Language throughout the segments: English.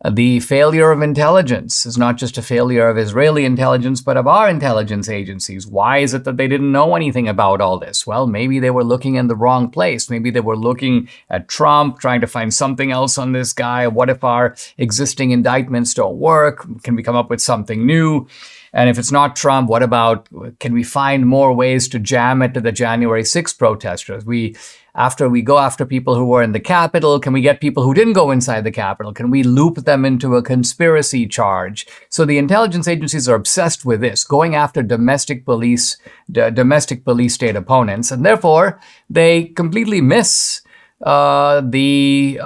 The failure of intelligence is not just a failure of Israeli intelligence, but of our intelligence agencies. Why is it that they didn't know anything about all this? Well, maybe they were looking in the wrong place. Maybe they were looking at Trump, trying to find something else on this guy. What if our existing indictments don't work? Can we come up with something new? And if it's not Trump, what about, can we find more ways to jam it to the January 6th protesters? After we go after people who were in the Capitol, can we get people who didn't go inside the Capitol? Can we loop them into a conspiracy charge? So the intelligence agencies are obsessed with this, going after domestic police state opponents, and therefore they completely miss the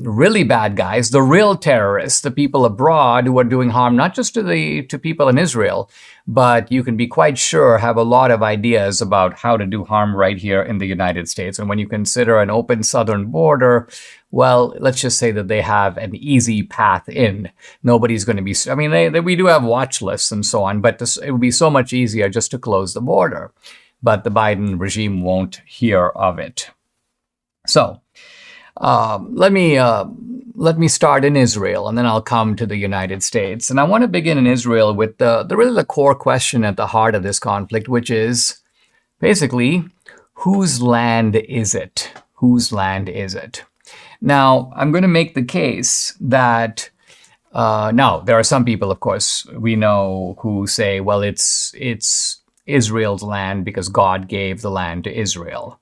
really bad guys, the real terrorists, the people abroad who are doing harm not just to people in Israel, but you can be quite sure have a lot of ideas about how to do harm right here in the United States. And when you consider an open southern border, well, let's just say that they have an easy path in. Nobody's going to be, I mean, we do have watch lists and so on, but it would be so much easier just to close the border. But the Biden regime won't hear of it. So let me start in Israel, and then I'll come to the United States. And I want to begin in Israel with the core question at the heart of this conflict, which is basically, whose land is it? Whose land is it? Now, I'm going to make the case that now there are some people, of course, we know who say, well, it's Israel's land because God gave the land to Israel.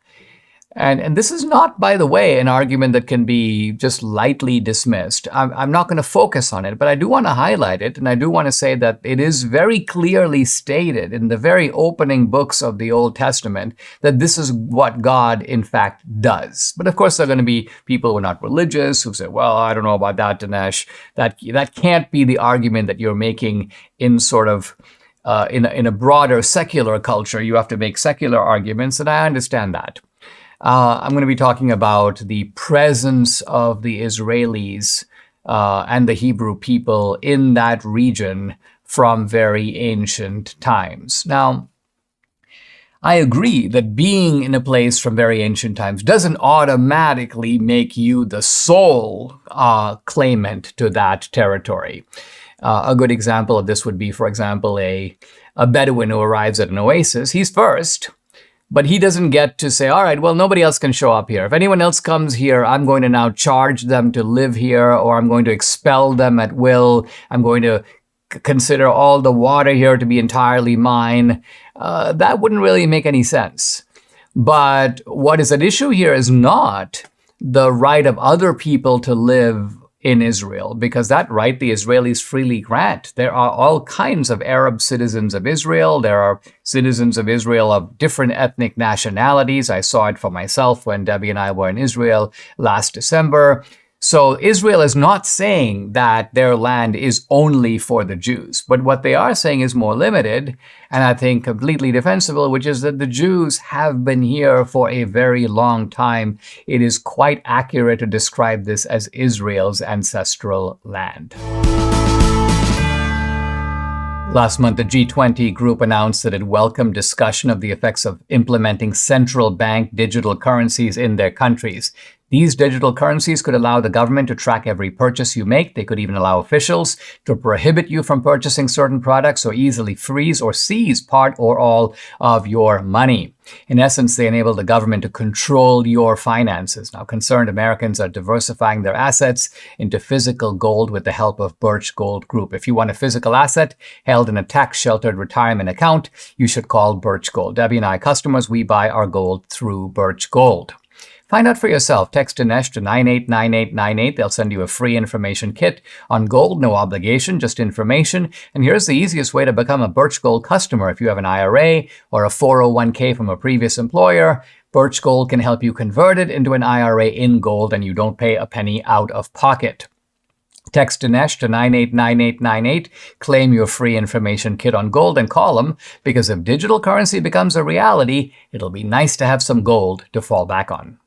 And this is not, by the way, an argument that can be just lightly dismissed. I'm not going to focus on it, but I do want to highlight it. And I do want to say that it is very clearly stated in the very opening books of the Old Testament that this is what God, in fact, does. But of course, there are going to be people who are not religious who say, well, I don't know about that, Dinesh. That can't be the argument that you're making in sort of in a broader secular culture. You have to make secular arguments, and I understand that. I'm going to be talking about the presence of the Israelis and the Hebrew people in that region from very ancient times. Now, I agree that being in a place from very ancient times doesn't automatically make you the sole claimant to that territory. A good example of this would be, for example, a Bedouin who arrives at an oasis. He's first. But he doesn't get to say, all right, well, nobody else can show up here. If anyone else comes here, I'm going to now charge them to live here, or I'm going to expel them at will. I'm going to consider all the water here to be entirely mine. That wouldn't really make any sense. But what is at issue here is not the right of other people to live in Israel, because that right the Israelis freely grant. There are all kinds of Arab citizens of Israel. There are citizens of Israel of different ethnic nationalities. I saw it for myself when Debbie and I were in Israel last December. So Israel is not saying that their land is only for the Jews, but what they are saying is more limited, and I think completely defensible, which is that the Jews have been here for a very long time. It is quite accurate to describe this as Israel's ancestral land. Last month, the G20 group announced that it welcomed discussion of the effects of implementing central bank digital currencies in their countries. These digital currencies could allow the government to track every purchase you make. They could even allow officials to prohibit you from purchasing certain products or easily freeze or seize part or all of your money. In essence, they enable the government to control your finances. Now, concerned Americans are diversifying their assets into physical gold with the help of Birch Gold Group. If you want a physical asset held in a tax-sheltered retirement account, you should call Birch Gold. Debbie and I, customers, we buy our gold through Birch Gold. Find out for yourself. Text Dinesh to 989898. They'll send you a free information kit on gold. No obligation, just information. And here's the easiest way to become a Birch Gold customer. If you have an IRA or a 401k from a previous employer, Birch Gold can help you convert it into an IRA in gold, and you don't pay a penny out of pocket. Text Dinesh to 989898, claim your free information kit on gold, and call them, because if digital currency becomes a reality, it'll be nice to have some gold to fall back on.